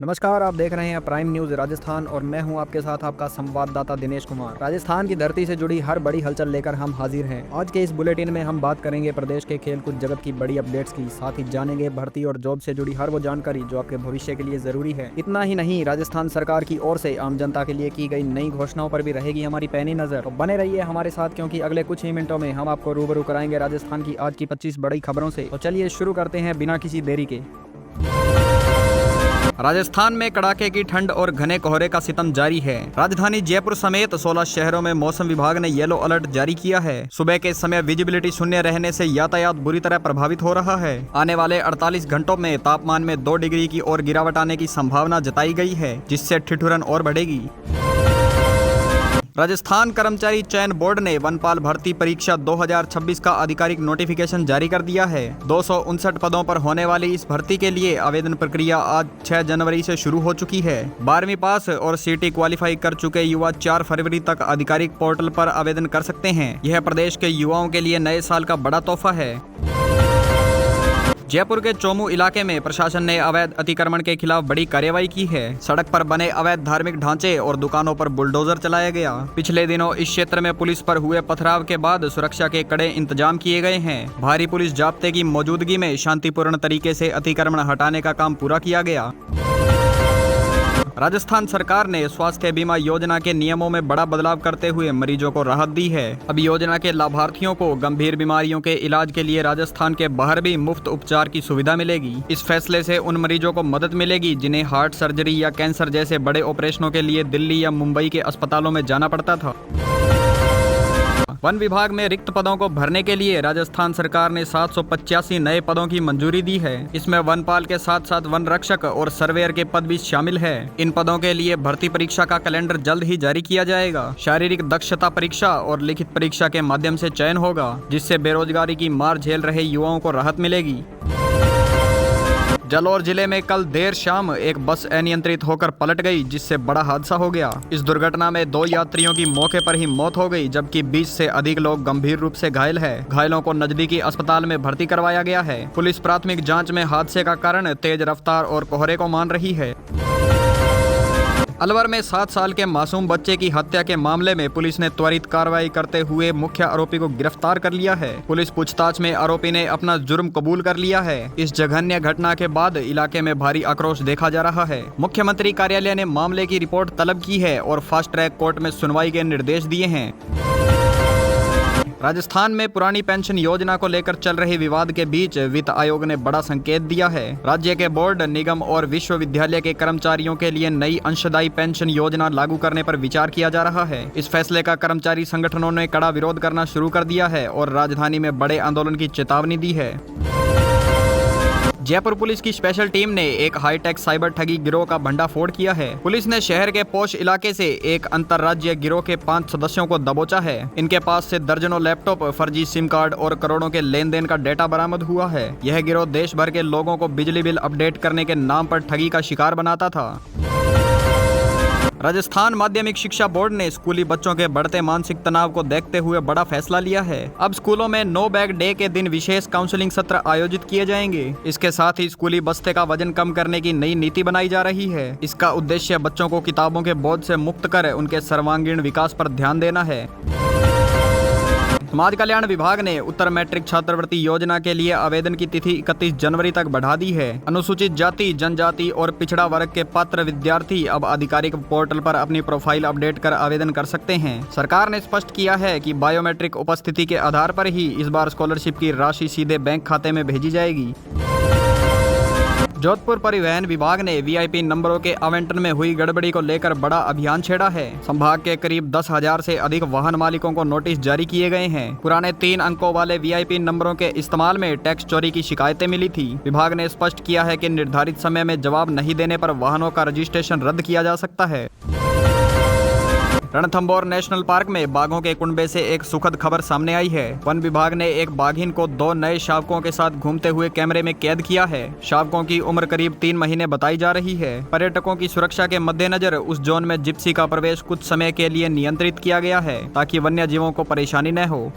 नमस्कार, आप देख रहे हैं प्राइम न्यूज राजस्थान और मैं हूं आपके साथ आपका संवाददाता दिनेश कुमार। राजस्थान की धरती से जुड़ी हर बड़ी हलचल लेकर हम हाजिर हैं। आज के इस बुलेटिन में हम बात करेंगे प्रदेश के खेलकूद जगत की बड़ी अपडेट्स की, साथ ही जानेंगे भर्ती और जॉब से जुड़ी हर वो जानकारी जो आपके भविष्य के लिए जरूरी है। इतना ही नहीं, राजस्थान सरकार की ओर से आम जनता के लिए की गई नई घोषणाओं पर भी रहेगी हमारी पैनी नजर। तो बने रहिए हमारे साथ, क्योंकि अगले कुछ ही मिनटों में हम आपको रूबरू कराएंगे राजस्थान की आज की 25 बड़ी खबरों से। तो चलिए शुरू करते हैं बिना किसी देरी के। राजस्थान में कड़ाके की ठंड और घने कोहरे का सितम जारी है। राजधानी जयपुर समेत 16 शहरों में मौसम विभाग ने येलो अलर्ट जारी किया है। सुबह के समय विजिबिलिटी शून्य रहने से यातायात बुरी तरह प्रभावित हो रहा है। आने वाले 48 घंटों में तापमान में 2 डिग्री की ओर गिरावट आने की संभावना जताई गई है, जिससे ठिठुरन और बढ़ेगी। राजस्थान कर्मचारी चयन बोर्ड ने वनपाल भर्ती परीक्षा 2026 का आधिकारिक नोटिफिकेशन जारी कर दिया है। 259 पदों पर होने वाली इस भर्ती के लिए आवेदन प्रक्रिया आज 6 जनवरी से शुरू हो चुकी है। 12वीं पास और सीटी क्वालिफाई कर चुके युवा 4 फरवरी तक आधिकारिक पोर्टल पर आवेदन कर सकते हैं। यह प्रदेश के युवाओं के लिए नए साल का बड़ा तोहफा है। जयपुर के चोमू इलाके में प्रशासन ने अवैध अतिक्रमण के खिलाफ बड़ी कार्रवाई की है। सड़क पर बने अवैध धार्मिक ढांचे और दुकानों पर बुलडोजर चलाया गया। पिछले दिनों इस क्षेत्र में पुलिस पर हुए पथराव के बाद सुरक्षा के कड़े इंतजाम किए गए हैं। भारी पुलिस जाब्ते की मौजूदगी में शांतिपूर्ण तरीके से अतिक्रमण हटाने का काम पूरा किया गया। राजस्थान सरकार ने स्वास्थ्य बीमा योजना के नियमों में बड़ा बदलाव करते हुए मरीजों को राहत दी है। अब योजना के लाभार्थियों को गंभीर बीमारियों के इलाज के लिए राजस्थान के बाहर भी मुफ्त उपचार की सुविधा मिलेगी। इस फैसले से उन मरीजों को मदद मिलेगी जिन्हें हार्ट सर्जरी या कैंसर जैसे बड़े ऑपरेशनों के लिए दिल्ली या मुंबई के अस्पतालों में जाना पड़ता था। वन विभाग में रिक्त पदों को भरने के लिए राजस्थान सरकार ने 785 नए पदों की मंजूरी दी है। इसमें वनपाल के साथ साथ वन रक्षक और सर्वेयर के पद भी शामिल है। इन पदों के लिए भर्ती परीक्षा का कैलेंडर जल्द ही जारी किया जाएगा। शारीरिक दक्षता परीक्षा और लिखित परीक्षा के माध्यम से चयन होगा, जिससे बेरोजगारी की मार झेल रहे युवाओं को राहत मिलेगी। जालौर जिले में कल देर शाम एक बस अनियंत्रित होकर पलट गई, जिससे बड़ा हादसा हो गया। इस दुर्घटना में 2 यात्रियों की मौके पर ही मौत हो गई, जबकि 20 से अधिक लोग गंभीर रूप से घायल हैं। घायलों को नजदीकी अस्पताल में भर्ती करवाया गया है। पुलिस प्राथमिक जांच में हादसे का कारण तेज रफ्तार और कोहरे को मान रही है। अलवर में 7 साल के मासूम बच्चे की हत्या के मामले में पुलिस ने त्वरित कार्रवाई करते हुए मुख्य आरोपी को गिरफ्तार कर लिया है। पुलिस पूछताछ में आरोपी ने अपना जुर्म कबूल कर लिया है। इस जघन्य घटना के बाद इलाके में भारी आक्रोश देखा जा रहा है। मुख्यमंत्री कार्यालय ने मामले की रिपोर्ट तलब की है और फास्ट ट्रैक कोर्ट में सुनवाई के निर्देश दिए हैं। राजस्थान में पुरानी पेंशन योजना को लेकर चल रहे विवाद के बीच वित्त आयोग ने बड़ा संकेत दिया है। राज्य के बोर्ड, निगम और विश्वविद्यालय के कर्मचारियों के लिए नई अंशदायी पेंशन योजना लागू करने पर विचार किया जा रहा है। इस फैसले का कर्मचारी संगठनों ने कड़ा विरोध करना शुरू कर दिया है और राजधानी में बड़े आंदोलन की चेतावनी दी है। जयपुर पुलिस की स्पेशल टीम ने एक हाईटेक साइबर ठगी गिरोह का भंडाफोड़ किया है। पुलिस ने शहर के पोश इलाके से एक अंतर्राज्यीय गिरोह के 5 सदस्यों को दबोचा है। इनके पास से दर्जनों लैपटॉप, फर्जी सिम कार्ड और करोड़ों के लेन देन का डेटा बरामद हुआ है। यह गिरोह देश भर के लोगों को बिजली बिल अपडेट करने के नाम पर ठगी का शिकार बनाता था। राजस्थान माध्यमिक शिक्षा बोर्ड ने स्कूली बच्चों के बढ़ते मानसिक तनाव को देखते हुए बड़ा फैसला लिया है। अब स्कूलों में नो बैग डे के दिन विशेष काउंसलिंग सत्र आयोजित किए जाएंगे। इसके साथ ही स्कूली बस्ते का वजन कम करने की नई नीति बनाई जा रही है। इसका उद्देश्य बच्चों को किताबों के बोझ से मुक्त कर उनके सर्वांगीण विकास पर ध्यान देना है। समाज कल्याण विभाग ने उत्तर मैट्रिक छात्रवृत्ति योजना के लिए आवेदन की तिथि 31 जनवरी तक बढ़ा दी है। अनुसूचित जाति, जनजाति और पिछड़ा वर्ग के पात्र विद्यार्थी अब आधिकारिक पोर्टल पर अपनी प्रोफाइल अपडेट कर आवेदन कर सकते हैं। सरकार ने स्पष्ट किया है कि बायोमेट्रिक उपस्थिति के आधार पर ही इस बार स्कॉलरशिप की राशि सीधे बैंक खाते में भेजी जाएगी। जोधपुर परिवहन विभाग ने वीआईपी नंबरों के आवंटन में हुई गड़बड़ी को लेकर बड़ा अभियान छेड़ा है। संभाग के करीब 10,000 से अधिक वाहन मालिकों को नोटिस जारी किए गए हैं। पुराने 3 अंकों वाले वीआईपी नंबरों के इस्तेमाल में टैक्स चोरी की शिकायतें मिली थी। विभाग ने स्पष्ट किया है कि निर्धारित समय में जवाब नहीं देने पर वाहनों का रजिस्ट्रेशन रद्द किया जा सकता है। रणथंभौर नेशनल पार्क में बाघों के कुनबे से एक सुखद खबर सामने आई है। वन विभाग ने एक बाघिन को 2 नए शावकों के साथ घूमते हुए कैमरे में कैद किया है। शावकों की उम्र करीब 3 महीने बताई जा रही है। पर्यटकों की सुरक्षा के मद्देनजर उस जोन में जिप्सी का प्रवेश कुछ समय के लिए नियंत्रित किया गया है, ताकि वन्य जीवों को परेशानी न हो।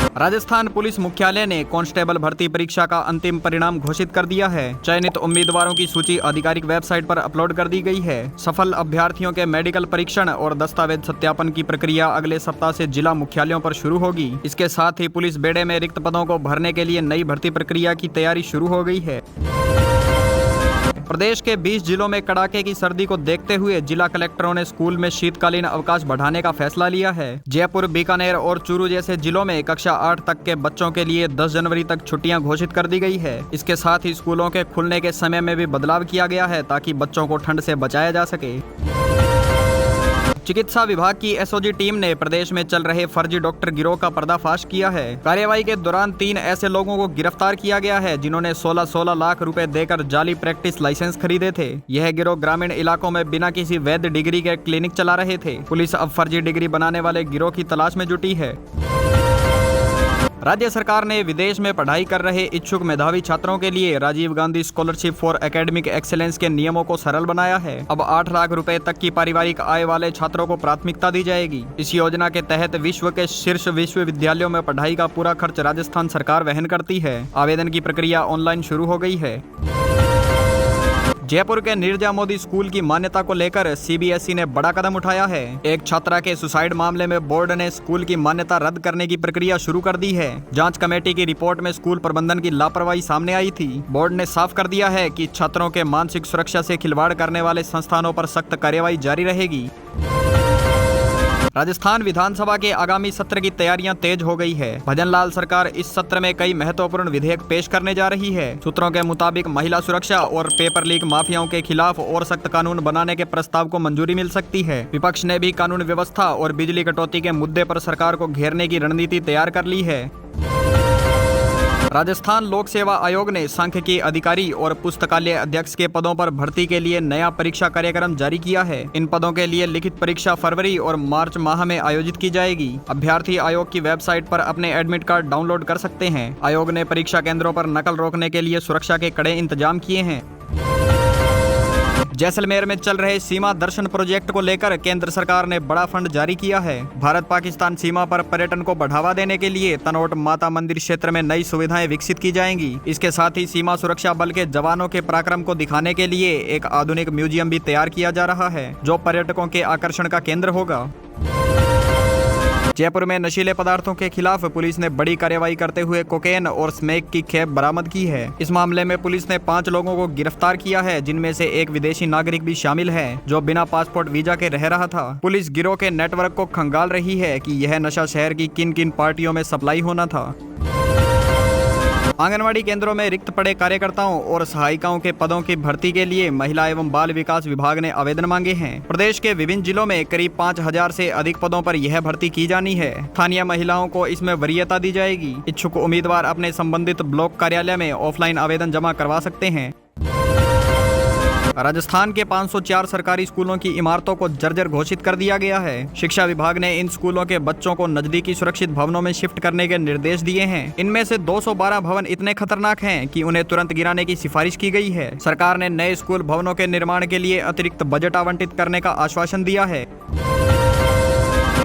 राजस्थान पुलिस मुख्यालय ने कांस्टेबल भर्ती परीक्षा का अंतिम परिणाम घोषित कर दिया है। चयनित उम्मीदवारों की सूची आधिकारिक वेबसाइट पर अपलोड कर दी गई है। सफल अभ्यर्थियों के मेडिकल परीक्षण और दस्तावेज सत्यापन की प्रक्रिया अगले सप्ताह से जिला मुख्यालयों पर शुरू होगी। इसके साथ ही पुलिस बेड़े में रिक्त पदों को भरने के लिए नई भर्ती प्रक्रिया की तैयारी शुरू हो गई है। प्रदेश के 20 जिलों में कड़ाके की सर्दी को देखते हुए जिला कलेक्टरों ने स्कूल में शीतकालीन अवकाश बढ़ाने का फैसला लिया है। जयपुर, बीकानेर और चूरू जैसे जिलों में कक्षा 8 तक के बच्चों के लिए 10 जनवरी तक छुट्टियां घोषित कर दी गई है। इसके साथ ही स्कूलों के खुलने के समय में भी बदलाव किया गया है ताकि बच्चों को ठंड से बचाया जा सके। चिकित्सा विभाग की एसओजी टीम ने प्रदेश में चल रहे फर्जी डॉक्टर गिरोह का पर्दाफाश किया है। कार्यवाही के दौरान 3 ऐसे लोगों को गिरफ्तार किया गया है जिन्होंने 16 लाख रुपए देकर जाली प्रैक्टिस लाइसेंस खरीदे थे। यह गिरोह ग्रामीण इलाकों में बिना किसी वैध डिग्री के क्लिनिक चला रहे थे। पुलिस अब फर्जी डिग्री बनाने वाले गिरोह की तलाश में जुटी है। राज्य सरकार ने विदेश में पढ़ाई कर रहे इच्छुक मेधावी छात्रों के लिए Rajiv Gandhi scholarship for academic excellence के नियमों को सरल बनाया है। अब 8 लाख रुपए तक की पारिवारिक आय वाले छात्रों को प्राथमिकता दी जाएगी। इस योजना के तहत विश्व के शीर्ष विश्वविद्यालयों में पढ़ाई का पूरा खर्च राजस्थान सरकार वहन करती है। आवेदन की प्रक्रिया ऑनलाइन शुरू हो गई है। जयपुर के नीरजा मोदी स्कूल की मान्यता को लेकर सीबीएसई ने बड़ा कदम उठाया है। एक छात्रा के सुसाइड मामले में बोर्ड ने स्कूल की मान्यता रद्द करने की प्रक्रिया शुरू कर दी है। जांच कमेटी की रिपोर्ट में स्कूल प्रबंधन की लापरवाही सामने आई थी। बोर्ड ने साफ कर दिया है कि छात्रों के मानसिक सुरक्षा से खिलवाड़ करने वाले संस्थानों पर सख्त कार्यवाही जारी रहेगी। राजस्थान विधानसभा के आगामी सत्र की तैयारियां तेज हो गई है। भजनलाल सरकार इस सत्र में कई महत्वपूर्ण विधेयक पेश करने जा रही है। सूत्रों के मुताबिक महिला सुरक्षा और पेपर लीक माफियाओं के खिलाफ और सख्त कानून बनाने के प्रस्ताव को मंजूरी मिल सकती है। विपक्ष ने भी कानून व्यवस्था और बिजली कटौती के मुद्दे पर सरकार को घेरने की रणनीति तैयार कर ली है। राजस्थान लोक सेवा आयोग ने सांख्यिकी अधिकारी और पुस्तकालय अध्यक्ष के पदों पर भर्ती के लिए नया परीक्षा कार्यक्रम जारी किया है। इन पदों के लिए लिखित परीक्षा फरवरी और मार्च माह में आयोजित की जाएगी। अभ्यर्थी आयोग की वेबसाइट पर अपने एडमिट कार्ड डाउनलोड कर सकते हैं। आयोग ने परीक्षा केंद्रों पर नकल रोकने के लिए सुरक्षा के कड़े इंतजाम किए हैं। जैसलमेर में चल रहे सीमा दर्शन प्रोजेक्ट को लेकर केंद्र सरकार ने बड़ा फंड जारी किया है। भारत पाकिस्तान सीमा पर पर्यटन को बढ़ावा देने के लिए तनोट माता मंदिर क्षेत्र में नई सुविधाएं विकसित की जाएंगी। इसके साथ ही सीमा सुरक्षा बल के जवानों के पराक्रम को दिखाने के लिए एक आधुनिक म्यूजियम भी तैयार किया जा रहा है जो पर्यटकों के आकर्षण का केंद्र होगा। जयपुर में नशीले पदार्थों के खिलाफ पुलिस ने बड़ी कार्रवाई करते हुए कोकेन और स्मैक की खेप बरामद की है। इस मामले में पुलिस ने 5 लोगों को गिरफ्तार किया है जिनमें से एक विदेशी नागरिक भी शामिल है जो बिना पासपोर्ट वीजा के रह रहा था। पुलिस गिरोह के नेटवर्क को खंगाल रही है कि यह नशा शहर की किन किन पार्टियों में सप्लाई होना था। आंगनवाड़ी केंद्रों में रिक्त पड़े कार्यकर्ताओं और सहायिकाओं के पदों की भर्ती के लिए महिला एवं बाल विकास विभाग ने आवेदन मांगे हैं। प्रदेश के विभिन्न जिलों में करीब 5000 से अधिक पदों पर यह भर्ती की जानी है। स्थानीय महिलाओं को इसमें वरीयता दी जाएगी। इच्छुक उम्मीदवार अपने संबंधित ब्लॉक कार्यालय में ऑफलाइन आवेदन जमा करवा सकते हैं। राजस्थान के 504 सरकारी स्कूलों की इमारतों को जर्जर घोषित कर दिया गया है। शिक्षा विभाग ने इन स्कूलों के बच्चों को नजदीकी सुरक्षित भवनों में शिफ्ट करने के निर्देश दिए हैं। इनमें से 212 भवन इतने खतरनाक हैं कि उन्हें तुरंत गिराने की सिफारिश की गई है। सरकार ने नए स्कूल भवनों के निर्माण के लिए अतिरिक्त बजट आवंटित करने का आश्वासन दिया है।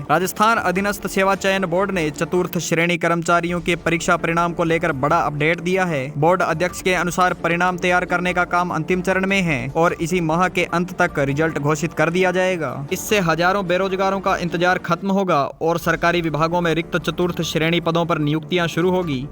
राजस्थान अधीनस्थ सेवा चयन बोर्ड ने चतुर्थ श्रेणी कर्मचारियों के परीक्षा परिणाम को लेकर बड़ा अपडेट दिया है। बोर्ड अध्यक्ष के अनुसार परिणाम तैयार करने का काम अंतिम चरण में है और इसी माह के अंत तक रिजल्ट घोषित कर दिया जाएगा। इससे हजारों बेरोजगारों का इंतजार खत्म होगा और सरकारी विभागों में रिक्त चतुर्थ श्रेणी पदों पर नियुक्तियां शुरू होगी।